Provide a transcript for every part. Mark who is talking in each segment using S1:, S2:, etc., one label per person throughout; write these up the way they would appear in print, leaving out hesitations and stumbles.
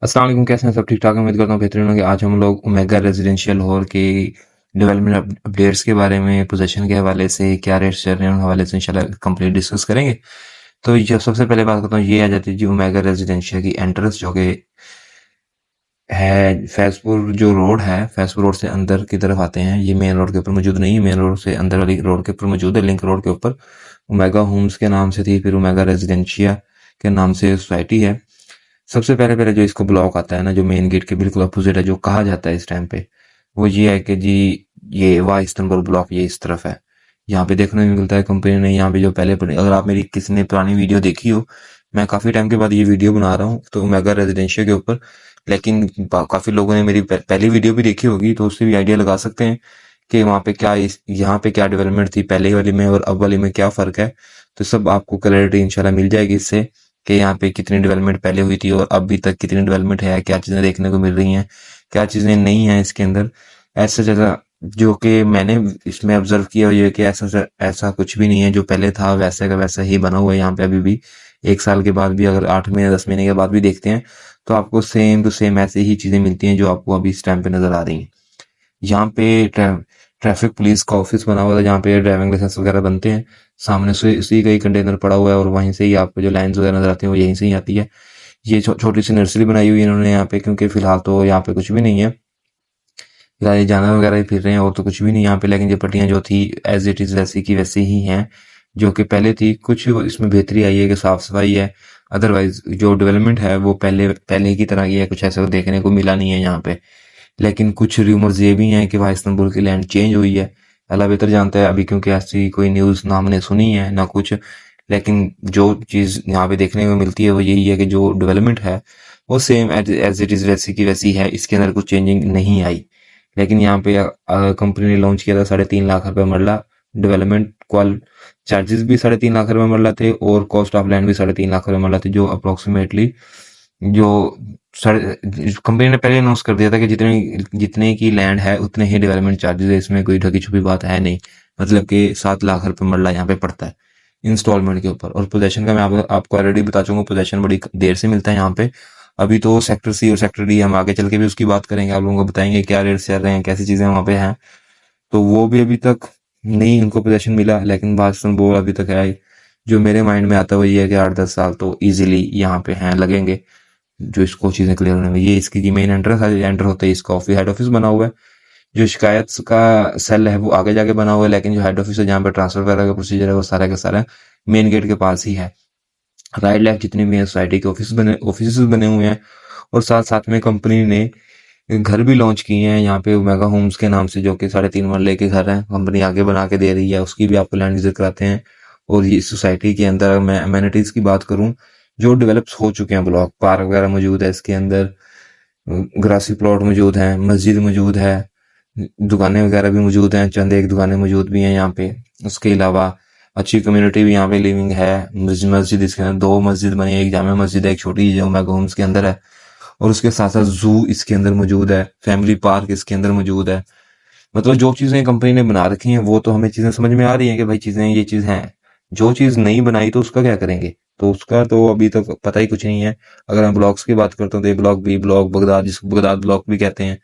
S1: अस्सलाम वालेकुम, कैसे हैं सब? ठीक ठाक, उम्मीद करता हूँ बेहतरीन होंगे। आज हम लोग ओमेगा रेजिडेंशियल हॉल की डेवलपमेंट अपडेट्स के बारे में, पोजीशन के हवाले से क्या रेट्स चल रहे हैं उन हवाले से इंशाल्लाह कंप्लीट डिस्कस करेंगे। तो जो सबसे पहले बात करता हूँ, ये आ जाती है जी ओमेगा रेजिडेंशियल की एंट्रेंस, जो कि है फैजपुर। जो रोड है, फैजपुर रोड से अंदर की तरफ आते हैं, ये मेन रोड के ऊपर मौजूद नहीं है, मेन रोड से अंदर वाली रोड के ऊपर मौजूद है, लिंक रोड के ऊपर। ओमेगा होम्स के नाम से थी, फिर ओमेगा रेजिडेंशिया के नाम से सोसाइटी है। सबसे पहले पहले जो इसको ब्लॉक आता है ना, जो मेन गेट के बिल्कुल अपोजिट है, जो कहा जाता है इस टाइम पे, वो ये है कि जी ये वाह इस्तांबुल ब्लॉक ये इस तरफ है। यहाँ पे देखने में मिलता है कंपनी ने यहाँ पे जो पहले अगर आप मेरी किसी ने पुरानी वीडियो देखी हो, मैं काफी टाइम के बाद ये वीडियो बना रहा हूँ तो मेगा रेजिडेंशियल के ऊपर। लेकिन काफी लोगों ने मेरी पहली वीडियो भी देखी होगी, तो उससे भी आइडिया लगा सकते हैं कि वहाँ पे क्या यहाँ पे क्या डेवलपमेंट थी पहले वाली में और अब वाली में क्या फर्क है। तो सब आपको क्लैरिटी इंशाल्लाह मिल जाएगी इससे, कि यहाँ पे कितनी डेवलपमेंट पहले हुई थी और अभी तक कितनी डेवलपमेंट है, क्या चीजें देखने को मिल रही हैं, क्या चीजें नहीं है इसके अंदर। ऐसा जगह जो कि मैंने इसमें ऑब्जर्व किया हुआ है कि ऐसा ऐसा कुछ भी नहीं है, जो पहले था वैसे का वैसा ही बना हुआ है यहाँ पे अभी भी। 1 साल के बाद भी, अगर 8 महीने 10 महीने के बाद भी देखते हैं, तो आपको सेम टू सेम ऐसे ही चीजें मिलती हैं जो आपको अभी इस टाइम पे नजर आ रही हैं। यहाँ पे ट्रैफिक पुलिस का ऑफिस बना हुआ था, जहाँ पे ड्राइविंग लाइसेंस वगैरह बनते हैं। सामने से उसी का ही कंटेनर पड़ा हुआ है और वहीं से ही आपको जो लाइन्स वगैरह नजर आती हैं वो यहीं से ही आती है। ये छोटी सी नर्सरी बनाई हुई है इन्होंने यहाँ पे, क्योंकि फिलहाल तो यहाँ पे कुछ भी नहीं है। फिलहाल ये जानवर वगैरह ही फिर रहे हैं और तो कुछ भी नहीं यहाँ पे। लेकिन ये पट्टियाँ जो थी एज इट इज वैसी की वैसी ही हैं जो कि पहले थी। कुछ इसमें बेहतरी आई है कि साफ सफाई है, अदरवाइज जो डेवलपमेंट है वो पहले पहले की तरह ही है, कुछ ऐसा देखने को मिला नहीं है यहाँ पे। लेकिन कुछ रूमर्स ये भी हैं कि वहाँ इस्तांबुल की लैंड चेंज हुई है। अल्लाह बेहतर जानता है अभी, क्योंकि ऐसी कोई न्यूज़ ना हमने सुनी है ना कुछ। लेकिन जो चीज़ यहाँ पे देखने को मिलती है वो यही है कि जो डेवलपमेंट है वो सेम एज इट इज़ वैसी की वैसी है, इसके अंदर कुछ चेंजिंग नहीं आई। लेकिन यहाँ पे कंपनी ने लॉन्च किया था 3.5 लाख रुपए मरला डेवलपमेंट क्वाल चार्जेस भी 3.5 लाख रुपए मरला थे, और कॉस्ट ऑफ लैंड भी 3.5 लाख रुपए मरला थे, जो अप्रोक्सीमेटली जो साढ़े कंपनी ने पहले अनाउंस कर दिया था कि जितने जितने की लैंड है उतने ही डेवलपमेंट चार्जेस है, इसमें कोई ढकी छुपी बात है नहीं। मतलब कि 7 लाख रुपए मरला यहाँ पे पड़ता है इंस्टॉलमेंट के ऊपर। और पोजेशन का मैं आपको ऑलरेडी बता चुका हूँ, पोजेशन बड़ी देर से मिलता है यहाँ पे। अभी तो सेक्टर सी और सेक्टर डी हम आगे चल के भी उसकी बात करेंगे, आप लोगों को बताएंगे क्या रेट चल रहे हैं, कैसी चीजें वहाँ पे हैं। तो वो भी अभी तक नहीं उनको पोजेशन मिला, लेकिन बादशाह वो अभी तक है। जो मेरे माइंड में आता है वो ये है कि 8-10 साल तो इजीली यहाँ पे हैं लगेंगे, जो इसको चीजें क्लियर होने में। ये इसकी जी मेन एंट्रेंस है, एंटर होते ही इसका ऑफिस हेड ऑफिस बना हुआ है। जो शिकायत का सेल है वो आगे जाके बना हुआ है, लेकिन जो हेड ऑफिस है जहाँ पे ट्रांसफर वगैरह का प्रोसीजर है वो सारा का सारा मेन गेट के पास ही है। राइट लेफ्ट जितने भी हैं सोसाइटी के ऑफिस बने हुए हैं। और साथ साथ में कंपनी ने घर भी लॉन्च किए हैं यहाँ पे ओमेगा होम्स के नाम से, जो कि 3.5 मरले के घर हैं, कंपनी आगे बना के दे रही है, उसकी भी आपको लैंड विजिट कराते हैं। और ये सोसाइटी के अंदर अगर मैं अमेनिटीज की बात करूं, जो डेवलप्स हो चुके हैं, ब्लॉक पार्क वगैरह मौजूद है इसके अंदर, ग्रासी प्लॉट मौजूद है, मस्जिद मौजूद है, दुकानें वगैरह भी मौजूद हैं, चंद एक दुकानें मौजूद भी हैं यहाँ पे। उसके अलावा अच्छी कम्युनिटी भी यहाँ पे लिविंग है। मस्जिद इसके अंदर 2 मस्जिद बनी है, एक जामा मस्जिद है, एक छोटी जो ओमेगा होम्स के अंदर है। और उसके साथ साथ जू इसके अंदर मौजूद है, फैमिली पार्क इसके अंदर मौजूद है। मतलब जो चीजें कंपनी ने बना रखी हैं वो तो हमें चीजें समझ में आ रही हैं कि भाई चीजें ये चीज हैं। जो चीज नहीं बनाई तो उसका क्या करेंगे, तो उसका तो अभी तक पता ही कुछ नहीं है। अगर मैं ब्लॉक्स की बात करता हूँ तो ए ब्लॉक, बी ब्लॉक, बगदाद, जिसको बगदाद ब्लॉक भी कहते हैं।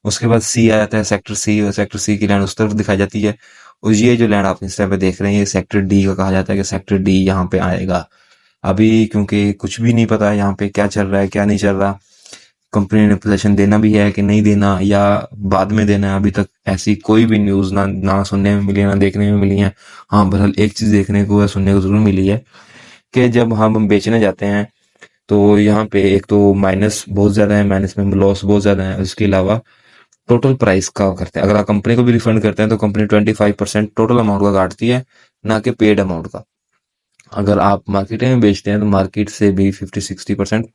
S1: उसके बाद सी आ जाता है, सेक्टर सी, और सेक्टर सी की लैंड उस तरफ दिखाई जाती है। और ये जो लैंड आप इस टाइम पे देख रहे हैं ये सेक्टर डी का कहा जाता है, कि सेक्टर डी यहाँ पे आएगा। अभी क्योंकि कुछ भी नहीं पता है यहाँ पे क्या चल रहा है क्या नहीं चल रहा, कंपनी ने पोजीशन देना भी है कि नहीं देना या बाद में देना है, अभी तक ऐसी कोई भी न्यूज ना सुनने में मिली है ना देखने में मिली है। हाँ, बहरहाल एक चीज देखने को या सुनने को जरूर मिली है कि जब हम बेचने जाते हैं तो यहाँ पे एक तो माइनस बहुत ज्यादा है, माइनस में लॉस बहुत ज्यादा है। उसके अलावा टोटल प्राइस का करते हैं, अगर आप कंपनी को भी रिफंड करते हैं तो कंपनी 25% टोटल अमाउंट का काटती है, ना कि पेड अमाउंट का। अगर आप मार्केट में बेचते हैं तो मार्केट से भी 50-60%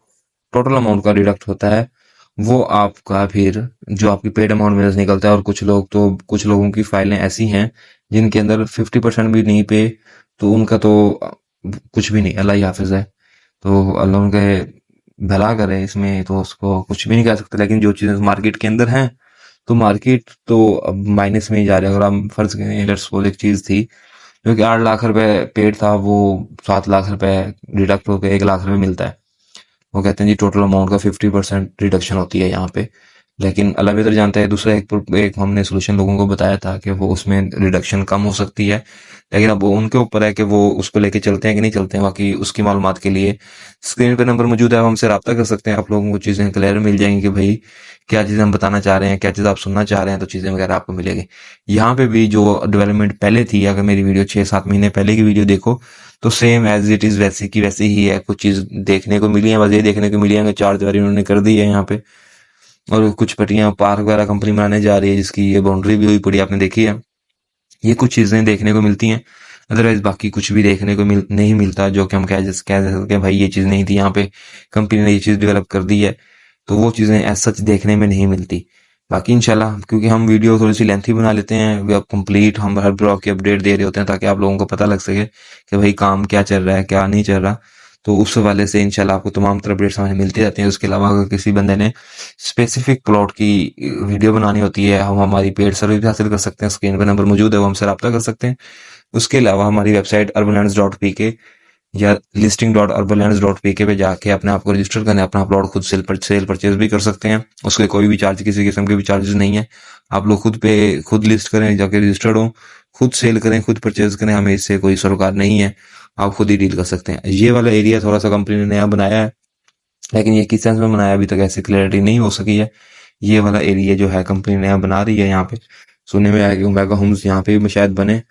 S1: टोटल अमाउंट का डिडक्ट होता है। वो आपका फिर जो आपकी पेड अमाउंट में से निकलता है। और कुछ लोगों की फाइलें ऐसी हैं जिनके अंदर 50% भी नहीं पे, तो उनका तो कुछ भी नहीं, अल्लाह ही हाफिज है। तो अल्लाह उनके भला करे, इसमें तो उसको कुछ भी नहीं कह सकते। लेकिन जो चीजें मार्केट के अंदर हैं, तो मार्केट तो अब माइनस में ही जा रहा है। अगर हम फर्ज करें, लेट्स सपोज एक चीज थी जो कि 8 लाख रुपए पेड था, वो 7 लाख रुपए डिडक्ट होकर 1 लाख रुपए मिलता है। वो कहते हैं जी टोटल अमाउंट का 50% रिडक्शन होती है यहाँ पे। लेकिन अल्लाह बेहतर जानता है। दूसरा एक हमने सोल्यूशन लोगों को बताया था कि वो उसमें रिडक्शन कम हो सकती है, लेकिन अब वो उनके ऊपर है कि वो उसको लेके चलते हैं कि नहीं चलते हैं। बाकी उसकी मालूमात के लिए स्क्रीन पे नंबर मौजूद है, आप हमसे रब्ता कर सकते हैं। आप लोगों को चीज़ें क्लियर मिल जाएंगी कि भाई क्या चीज़ हम बताना चाह रहे हैं, क्या चीज़ आप सुनना चाह रहे हैं, तो चीज़ें वगैरह आपको मिलेगी। यहाँ पे भी जो डेवलपमेंट पहले थी, अगर मेरी वीडियो 6-7 महीने पहले की वीडियो देखो तो सेम एज इट इज़ वैसे की वैसे ही है। कुछ चीज़ देखने को मिली है, बस ये देखने को मिली है कि चार दीवारी उन्होंने कर दी है यहाँ पे, और कुछ पट्टियां पार्क वगैरह कंपनी बनाने जा रही है जिसकी ये बाउंड्री भी हुई पड़ी आपने देखी है। ये कुछ चीजें देखने को मिलती हैं, अदरवाइज बाकी कुछ भी देखने को नहीं मिलता जो कि हम कह सकते हैं भाई ये चीज नहीं थी यहाँ पे, कंपनी ने ये चीज डेवलप कर दी है। तो वो चीजें एज सच देखने में नहीं मिलती। बाकी इंशाल्लाह, क्योंकि हम वीडियो थोड़ी सी लेंथी बना लेते हैं, वे अब कंप्लीट हम हर ब्लॉग की अपडेट दे रहे होते हैं ताकि आप लोगों को पता लग सके कि भाई काम क्या चल रहा है क्या नहीं चल रहा। तो उस हवाले से इंशाल्लाह आपको तमाम तरह अपडेट्स हमें मिलती रहती हैं। उसके अलावा अगर किसी बंदे ने स्पेसिफिक प्लॉट की वीडियो बनानी होती है, हम हमारी पेड सर्विस भी हासिल कर सकते हैं। स्क्रीन पर नंबर मौजूद है, वो हमसे रब्ता कर सकते हैं। उसके अलावा हमारी वेबसाइट urbanlands.pk या listing.urbanlands.pk पे जाके अपने आप को रजिस्टर करने, अपना प्लॉट खुद सेल परचेज भी कर सकते हैं। उसके कोई भी चार्ज, किसी किस्म के भी चार्जेस नहीं है। आप लोग खुद लिस्ट करें, जाके रजिस्टर्ड हो, खुद सेल करें, खुद परचेज करें, हमें इससे कोई सरोकार नहीं है। आप खुद ही डील कर सकते हैं। ये वाला एरिया थोड़ा सा कंपनी ने नया बनाया है, लेकिन ये किस सेंस में बनाया अभी तक ऐसी क्लैरिटी नहीं हो सकी है। ये वाला एरिया जो है कंपनी नया बना रही है। यहाँ पे सुनने में आया कि ओमेगा होम्स यहाँ पे भी शायद बने,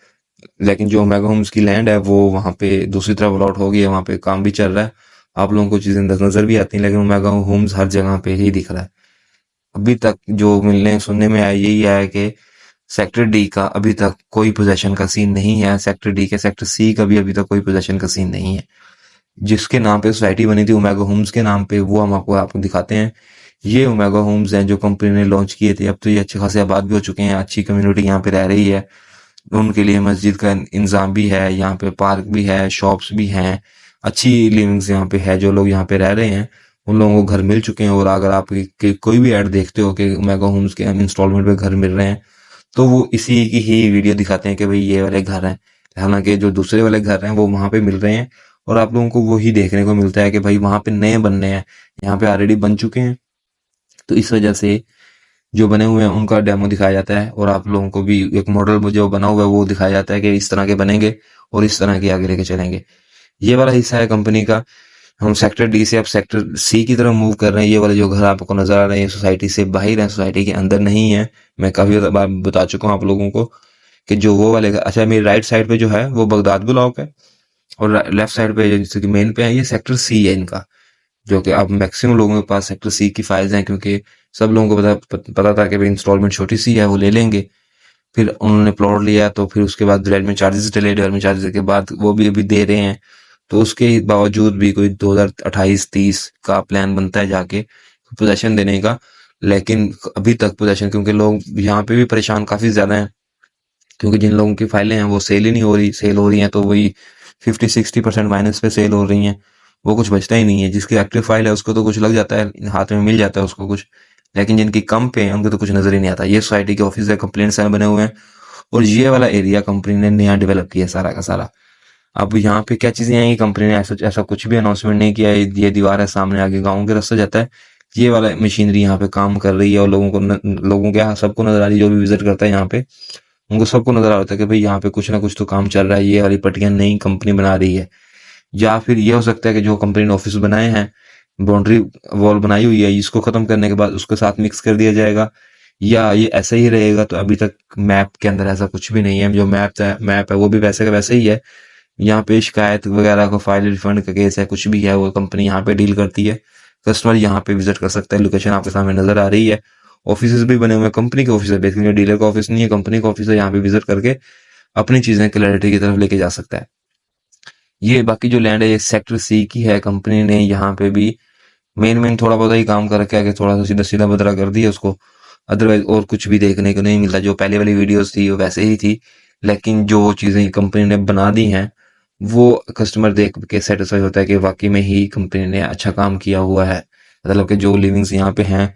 S1: लेकिन जो ओमेगा होम्स की लैंड है वो वहाँ पे दूसरी तरफ अलॉट हो गई है, वहाँ पे काम भी चल रहा है। आप लोगों को चीजें नजर भी आती हैं, लेकिन ओमेगा होम्स हर जगह पे ही दिख रहा है। अभी तक जो मिलने सुनने में आया यही है कि सेक्टर डी का अभी तक कोई पोजेशन का सीन नहीं है, सेक्टर डी के सेक्टर सी का भी अभी तक कोई पोजेशन का सीन नहीं है। जिसके नाम पे सोसाइटी बनी थी ओमेगा होम्स के नाम पे, वो हम आपको दिखाते हैं। ये ओमेगा होम्स हैं जो कंपनी ने लॉन्च किए थे। अब तो ये अच्छे खासे आबाद भी हो चुके हैं, अच्छी कम्युनिटी यहाँ पे रह रही है। उनके लिए मस्जिद का इंतजाम भी है, यहाँ पे पार्क भी है, शॉप्स भी हैं, अच्छी लिविंग्स यहाँ पे है। जो लोग यहाँ पे रह रहे हैं उन लोगों को घर मिल चुके हैं। और अगर आप कोई भी ऐड देखते हो कि ओमेगा होम्स के इंस्टॉलमेंट पे घर मिल रहे हैं, तो वो इसी की ही वीडियो दिखाते हैं कि भाई ये वाले घर हैं। हालांकि जो दूसरे वाले घर हैं वो वहां पे मिल रहे हैं, और आप लोगों को वही देखने को मिलता है कि भाई वहां पे नए बनने हैं, यहाँ पे ऑलरेडी बन चुके हैं। तो इस वजह से जो बने हुए हैं उनका डेमो दिखाया जाता है, और आप लोगों को भी एक मॉडल जो बना हुआ है वो दिखाया जाता है कि इस तरह के बनेंगे और इस तरह के आगे लेके चलेंगे। ये वाला हिस्सा है कंपनी का। हम सेक्टर डी से अब सेक्टर सी की तरफ मूव कर रहे हैं। ये वाले जो घर आपको नजर आ रहे हैं सोसाइटी से बाहर हैं, सोसाइटी के अंदर नहीं है। मैं काफी बार बता चुका हूँ आप लोगों को कि जो वो वाले अच्छा, मेरी राइट साइड पे जो है वो बगदाद ब्लॉक है, और लेफ्ट साइड पे जैसे कि मेन पे है ये सेक्टर सी है इनका। जो कि अब मैक्सिमम लोगों के पास सेक्टर सी की फाइल्स हैं, क्योंकि सब लोगों को पता था कि भाई इंस्टॉलमेंट छोटी सी है, वो ले लेंगे। फिर उन्होंने प्लॉट लिया, तो फिर उसके बाद डेवलपमेंट चार्जेस डले, डेवलपमेंट चार्जेस के बाद वो भी अभी दे रहे हैं। तो उसके बावजूद भी कोई 2028-30 का प्लान बनता है जाके पोजेशन देने का। लेकिन अभी तक पोजेशन, क्योंकि लोग यहाँ पे भी परेशान काफी ज्यादा हैं, क्योंकि जिन लोगों की फाइलें हैं वो सेल ही नहीं हो रही, सेल हो रही हैं तो वही 50-60% माइनस पे सेल हो रही हैं। वो कुछ बचता ही नहीं है। जिसकी एक्टिव फाइल है उसको तो कुछ लग जाता है, हाथ में मिल जाता है उसको कुछ, लेकिन जिनकी कम पे है उनको तो कुछ नजर ही नहीं आता। ये सोसाइटी के ऑफिस है, कंप्लेंट सेल बने हुए हैं, और ये वाला एरिया कंपनी ने नया डेवलप किया है सारा का सारा। अब यहाँ पे क्या चीजें आएंगी, कंपनी ने ऐसा ऐसा कुछ भी अनाउंसमेंट नहीं किया है। ये दीवार है सामने, आगे गाँव के रास्ता जाता है। ये वाला मशीनरी यहाँ पे काम कर रही है, और लोगों के यहाँ सबको नजर आ रही है। जो भी विजिट करता है यहाँ पे उनको सबको नजर आ रहा है कि भाई यहाँ पे कुछ ना कुछ तो काम चल रहा है। ये वाली पट्टियां नई कंपनी बना रही है, या फिर ये हो सकता है कि जो कंपनी ने ऑफिस बनाए हैं, बाउंड्री वॉल बनाई हुई है, इसको खत्म करने के बाद उसके साथ मिक्स कर दिया जाएगा, या ये ऐसा ही रहेगा। तो अभी तक मैप के अंदर ऐसा कुछ भी नहीं है। जो मैप है वो भी वैसे का वैसे ही है। यहाँ पे शिकायत वगैरह को, फाइल रिफंड का केस है, कुछ भी है, वो कंपनी यहाँ पे डील करती है। कस्टमर यहाँ पे विजिट कर सकता है। लोकेशन आपके सामने नजर आ रही है। ऑफिस भी बने हुए हैं, कंपनी के ऑफिस है, बेसिकली डीलर का ऑफिस नहीं है, कंपनी का ऑफिस है। यहाँ पे विजिट करके अपनी चीजें क्लैरिटी की तरफ लेके जा सकता है। ये बाकी जो लैंड है ये सेक्टर सी की है। कंपनी ने यहाँ पे भी मेन थोड़ा बहुत ही काम कर रखा है कि थोड़ा सा सीधा सीधा बदला कर दिया उसको। अदरवाइज और कुछ भी देखने को नहीं मिलता। जो पहले वाली वीडियोस थी वो वैसे ही थी, लेकिन जो चीजें कंपनी ने बना दी हैं वो कस्टमर देख के सेटिस्फाई होता है कि वाकई में ही कंपनी ने अच्छा काम किया हुआ है। मतलब कि जो लिविंग्स यहाँ पे हैं,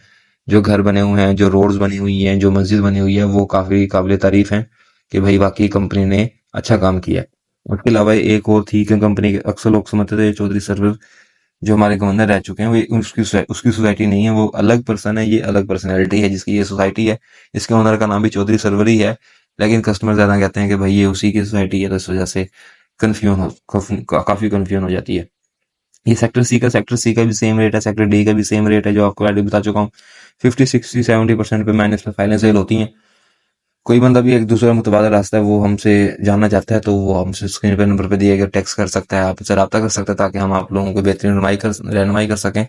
S1: जो घर बने हुए हैं, जो रोड्स बनी हुई हैं, जो मस्जिद बनी हुई है, वो काफी काबिल तारीफ है कि भाई वाकई कंपनी ने अच्छा काम किया है। उसके अलावा एक और थी कि कंपनी के अक्सर लोग समझते थे चौधरी सर्वर जो हमारे गवर्नर रह चुके हैं वो उसकी सोसाइटी नहीं है, वो अलग पर्सन है, ये अलग पर्सनैलिटी है जिसकी ये सोसाइटी है। इसके ओनर का नाम भी चौधरी सरवर ही है, लेकिन कस्टमर ज्यादा कहते हैं कि भाई ये उसी की सोसाइटी है, तो इस वजह से काफी कंफ्यूजन हो जाती है। ये सेक्टर सी का भी सेम रेट है, सेक्टर डी का भी सेम रेट है, जो आपको ऑलरेडी बता चुका हूँ। 50 60 70% पे मैंने इसमें फाइलें सेल होती हैं। कोई बंदा भी एक दूसरा मुतबादल रास्ता है वो हमसे जानना चाहता है, तो वो हमसे स्क्रीन पे नंबर पे दिए गए टेक्स्ट कर सकता है, आपसे रब्ता कर सकता है, ताकि हम आप लोगों को बेहतरीन रहनुमाई कर सकें।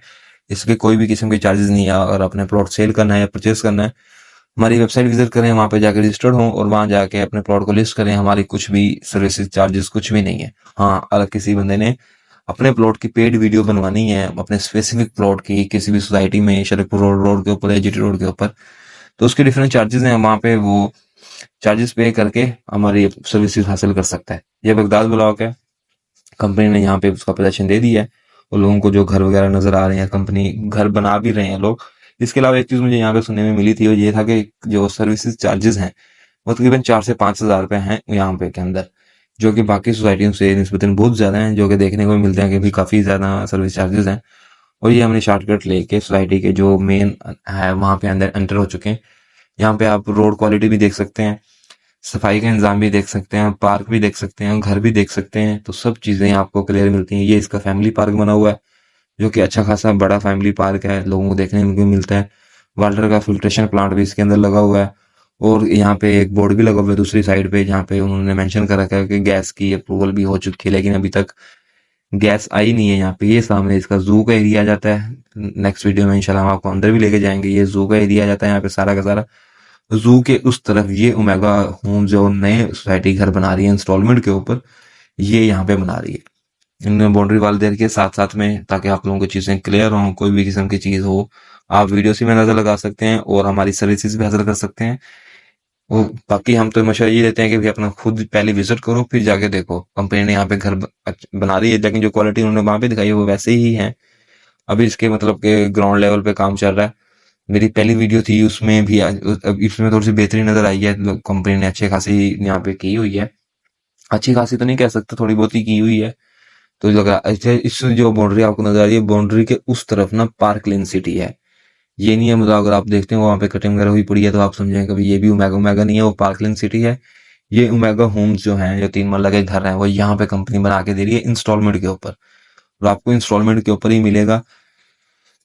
S1: इसके कोई भी किस्म के चार्जेस नहीं है। अगर अपने प्लॉट सेल करना है या परचेज करना है, हमारी वेबसाइट विजिट करें, वहां पे जाकर रजिस्टर्ड हों और वहां जाके अपने प्लॉट को लिस्ट करें। हमारी कुछ भी सर्विसेज चार्जेस कुछ भी नहीं है। हाँ, अगर किसी बंदे ने अपने प्लॉट की पेड वीडियो बनवानी है अपने स्पेसिफिक प्लॉट की किसी भी सोसाइटी में, शरीफपुर रोड के ऊपर या जीटी रोड के ऊपर, तो उसके डिफरेंट चार्जेस हैं। वहां पे वो चार्जेस पे करके हमारी सर्विसेज हासिल कर सकता है। ये बगदाद ब्लॉक है, कंपनी ने यहाँ पे उसका पोजीशन दे दिया है और लोगों को जो घर वगैरह नजर आ रहे हैं, कंपनी घर बना भी रहे हैं लोग। इसके अलावा एक चीज मुझे यहाँ पे सुनने में मिली थी, वो ये था कि जो सर्विसेज चार्जेस हैं वो तकरीबन 4 से 5 हज़ार रुपए हैं यहाँ पे के अंदर, जो कि बाकी सोसाइटियों से निस्बतन बहुत ज्यादा हैं, जो कि देखने को मिलते हैं कि भी काफी ज्यादा सर्विस चार्जेस हैं। और ये हमने शॉर्टकट लेके सोसाइटी के जो मेन है वहां पे अंदर एंटर हो चुके हैं। यहाँ पे आप रोड क्वालिटी भी देख सकते हैं, सफाई का इंतजाम भी देख सकते हैं, पार्क भी देख सकते हैं, घर भी देख सकते हैं। तो सब चीजें आपको क्लियर मिलती हैं। ये इसका फैमिली पार्क बना हुआ है, जो कि अच्छा खासा बड़ा फैमिली पार्क है, लोगों को देखने को मिलता है। वाटर का फिल्ट्रेशन प्लांट भी इसके अंदर लगा हुआ है। और यहाँ पे एक बोर्ड भी लगा हुआ है दूसरी साइड पे, जहाँ पे उन्होंने मेंशन कर रखा है कि गैस की अप्रूवल भी हो चुकी है, लेकिन अभी तक गैस आई नहीं है यहाँ पे। ये सामने इसका जू का एरिया आ जाता है। नेक्स्ट वीडियो में इंशाल्लाह हम आपको अंदर भी लेके जाएंगे। ये जू का एरिया आ जाता है यहाँ पे सारा का सारा। जू के उस तरफ ये ओमेगा होम जो नए सोसाइटी घर बना रही है इंस्टॉलमेंट के ऊपर, ये यहाँ पे बना रही है। इन्होंने बाउंड्री वाल दे रखी है साथ साथ में, ताकि आप लोगों को चीजें क्लियर हो, कोई भी किस्म की चीज हो आप वीडियो से भी नजर लगा सकते हैं और हमारी सर्विसेज भी हासिल कर सकते हैं। वो बाकी हम तो मशवरा ये देते हैं कि भाई अपना खुद पहले विजिट करो फिर जाके देखो। कंपनी ने यहाँ पे घर बना रही है, लेकिन जो क्वालिटी उन्होंने वहां पे दिखाई है वो वैसे ही है। अभी इसके मतलब के ग्राउंड लेवल पे काम चल रहा है। मेरी पहली वीडियो थी उसमें भी अब इसमें थोड़ी सी बेहतरी नजर आई है। कंपनी ने अच्छी खासी यहाँ पे की हुई है, अच्छी खासी तो नहीं कह सकता, थोड़ी बहुत ही की हुई है। तो लग रहा अच्छा, इस जो बाउंड्री आपको नजर आ रही है, बाउंड्री के उस तरफ ना पार्क लेन सिटी है। ये नहीं है मतलब अगर आप देखते हो वहां पे कटिंग वगैरह हुई पड़ी है तो आप समझेंगे कभी ये भी ओमेगा ओमेगा नहीं है, वो पार्कलैंड सिटी है। ये ओमेगा होम्स जो हैं, जो 3 मरला के घर हैं, वो यहाँ पे कंपनी बना के दे रही है इंस्टॉलमेंट के ऊपर, और आपको इंस्टॉलमेंट के ऊपर ही मिलेगा।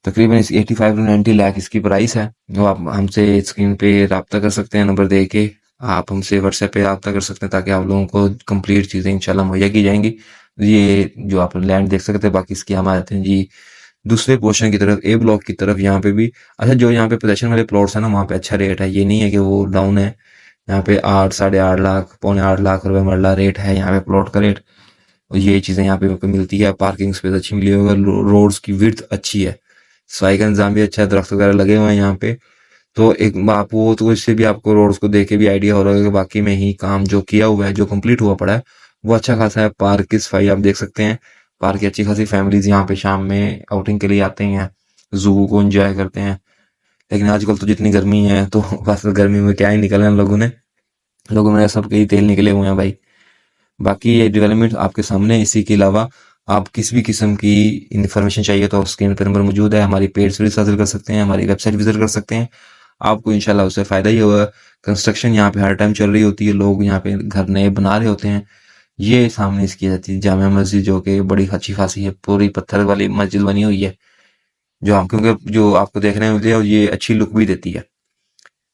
S1: तकरीबन इस 85 to 90 लाख इसकी प्राइस है। वो आप हमसे स्क्रीन पे रब्ता कर सकते हैं, नंबर दे के आप हमसे व्हाट्सएप पे रब्ता कर सकते हैं, ताकि आप लोगों को कंप्लीट चीजें इंशाल्लाह मुहैया की जाएंगी। ये जो आप लैंड देख सकते हैं, बाकी इसकी हम आ जाते हैं जी दूसरे पोर्शन की तरफ, ए ब्लॉक की तरफ। यहाँ पे भी अच्छा, जो यहाँ पे पोजेशन वाले प्लॉट्स है ना, वहाँ पे अच्छा रेट है। ये नहीं है कि वो डाउन है। यहाँ पे 8 साढ़े 8 लाख पौने 8 लाख रुपए मरला रेट है यहाँ पे प्लॉट का रेट। और ये चीजें यहाँ पे मिलती है। पार्किंग स्पेस अच्छी मिली होगा, रोड्स की विड्थ अच्छी है, सफाई का इंतजाम भी अच्छा है, दरख्त वगैरह लगे हुए हैं यहाँ पे। तो एक आप वो तो इससे भी आपको रोड्स को देख के भी आइडिया हो रहा है कि बाकी में ही काम जो किया हुआ है, जो कंप्लीट हुआ पड़ा है, वो अच्छा खासा है। पार्क की सफाई आप देख सकते हैं, पार्क की अच्छी खासी फैमिलीज यहाँ पे शाम में आउटिंग के लिए आते हैं, जू को एंजॉय करते हैं। लेकिन आजकल तो जितनी गर्मी है तो बस गर्मी में क्या ही निकले हम लोगों में सब कई तेल निकले हुए हैं भाई। बाकी ये डेवलपमेंट आपके सामने है। इसी के अलावा आप किसी भी किस्म की इंफॉर्मेशन चाहिए तो स्क्रीन पर नंबर मौजूद है। हमारी पेड सर्विस हासिल कर सकते हैं, हमारी वेबसाइट विजिट कर सकते हैं। आपको इंशाल्लाह उससे फायदा ही होगा। कंस्ट्रक्शन यहाँ पे हर टाइम चल रही होती है, लोग यहाँ पे घर नए बना रहे होते हैं। ये सामने इसकी जाती है जामा मस्जिद, जो कि बड़ी अच्छी खासी है, पूरी पत्थर वाली मस्जिद बनी हुई है, जो हम क्योंकि जो आपको देखने में मिलती है और ये अच्छी लुक भी देती है,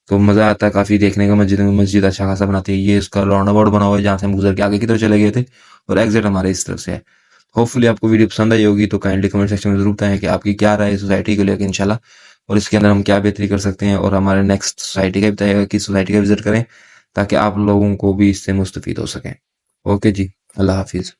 S1: तो मजा आता है काफी देखने का। मस्जिद में मस्जिद अच्छा खासा बनाती है। ये इसका राउंड अबाउट बना हुआ है जहाँ से हम गुजर के आगे की तरफ चले गए थे, और एग्जिट हमारे इस तरफ से है। होपफुली आपको वीडियो पसंद आई होगी, तो काइंडली कमेंट सेक्शन में जरूर बताएं कि आपकी क्या राय है सोसाइटी को लेकर इंशाल्लाह, और इसके अंदर हम क्या बेहतरी कर सकते हैं। और हमारे नेक्स्ट सोसाइटी का भी बताइएगा कि सोसाइटी का विजिट करें, ताकि आप लोगों को भी इससे मुस्तफीद हो सकें। ओके जी, अल्लाह हाफिज।